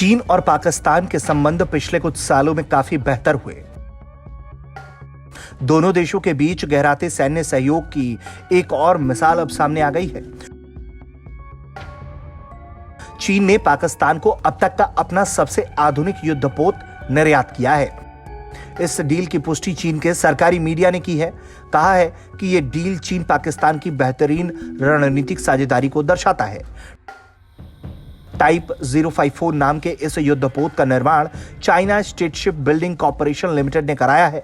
चीन और पाकिस्तान के संबंध पिछले कुछ सालों में काफी बेहतर हुए। दोनों देशों के बीच गहराते सैन्य सहयोग की एक और मिसाल अब सामने आ गई है। चीन ने पाकिस्तान को अब तक का अपना सबसे आधुनिक युद्धपोत निर्यात किया है। इस डील की पुष्टि चीन के सरकारी मीडिया ने की है। कहा है कि यह डील चीन पाकिस्तान की बेहतरीन रणनीतिक साझेदारी को दर्शाता है। टाइप 054 नाम के इस युद्धपोत का निर्माण China state ship building corporation limited ने कराया है।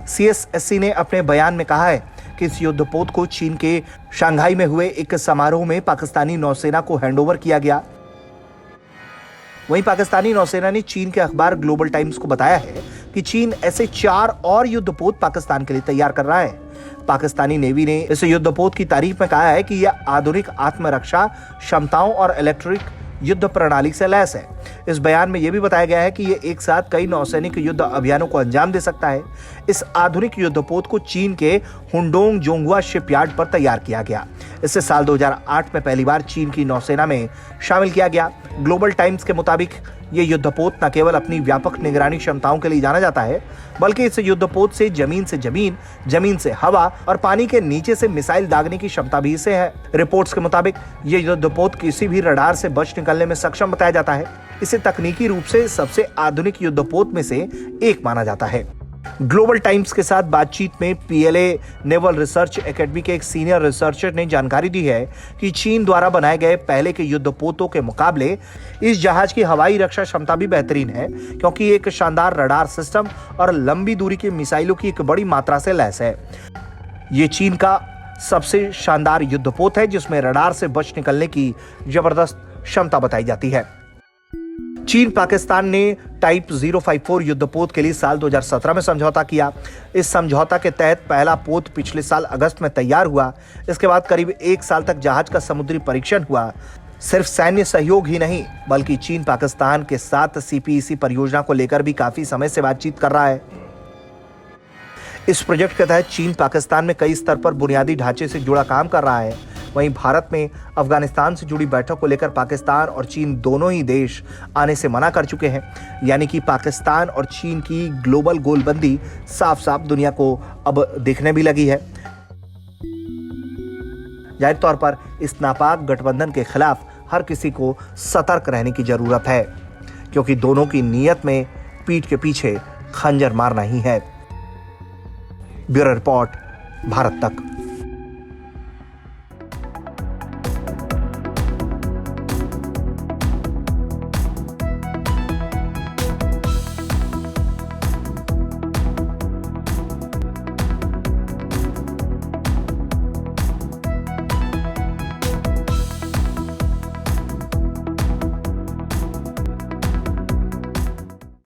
सीएसएससी ने अपने बयान में कहा है कि इस युद्धपोत को चीन के शंघाई में हुए एक समारोह में पाकिस्तानी नौसेना को हैंडओवर किया गया। वहीं पाकिस्तानी नौसेना ने चीन के अखबार ग्लोबल टाइम्स को बताया है कि चीन ऐसे 4 और युद्धपोत पाकिस्तान के लिए तैयार कर रहा है। पाकिस्तानी नेवी ने इस युद्धपोत की तारीफ में कहा है कि यह आधुनिक आत्मरक्षा क्षमताओं और इलेक्ट्रिक युद्ध प्रणाली से लैस है। इस बयान में यह भी बताया गया है कि यह एक साथ कई नौसैनिक युद्ध अभियानों को अंजाम दे सकता है। इस आधुनिक युद्धपोत को चीन के हुंडोंग जोंगुआ शिपयार्ड पर तैयार किया गया। इसे साल 2008 में पहली बार चीन की नौसेना में शामिल किया गया। ग्लोबल टाइम्स के मुताबिक ये युद्धपोत न केवल अपनी व्यापक निगरानी क्षमताओं के लिए जाना जाता है, बल्कि इस युद्धपोत से जमीन से जमीन से हवा और पानी के नीचे से मिसाइल दागने की क्षमता भी इसे है। रिपोर्ट्स के मुताबिक ये युद्धपोत किसी भी रडार से बच निकलने में सक्षम बताया जाता है। इसे तकनीकी रूप से सबसे आधुनिक युद्धपोत में से एक माना जाता है। ग्लोबल टाइम्स के साथ बातचीत में पीएलए नेवल रिसर्च एकेडमी के एक सीनियर रिसर्चर ने जानकारी दी है कि चीन द्वारा बनाए गए पहले के युद्धपोतों के मुकाबले इस जहाज की हवाई रक्षा क्षमता भी बेहतरीन है, क्योंकि एक शानदार रडार सिस्टम और लंबी दूरी की मिसाइलों की एक बड़ी मात्रा से लैस है। ये चीन का सबसे शानदार युद्धपोत है जिसमें रडार से बच निकलने की जबरदस्त क्षमता बताई जाती है। चीन पाकिस्तान ने टाइप 054 युद्धपोत के लिए साल 2017 में समझौता किया। इस समझौता के तहत पहला पोत पिछले साल अगस्त में तैयार हुआ। इसके बाद करीब 1 साल तक जहाज का समुद्री परीक्षण हुआ। सिर्फ सैन्य सहयोग ही नहीं, बल्कि चीन पाकिस्तान के साथ सीपीईसी परियोजना को लेकर भी काफी समय से बातचीत कर रहा है। इस प्रोजेक्ट के तहत चीन पाकिस्तान में कई स्तर पर बुनियादी ढांचे से जुड़ा काम कर रहा है। वहीं भारत में अफगानिस्तान से जुड़ी बैठक को लेकर पाकिस्तान और चीन दोनों ही देश आने से मना कर चुके हैं। यानी कि पाकिस्तान और चीन की ग्लोबल गोलबंदी साफ साफ दुनिया को अब दिखने भी लगी है। जाहिर तौर पर इस नापाक गठबंधन के खिलाफ हर किसी को सतर्क रहने की जरूरत है, क्योंकि दोनों की नीयत में पीठ के पीछे खंजर मारना ही है। ब्यूरो रिपोर्ट, भारत तक।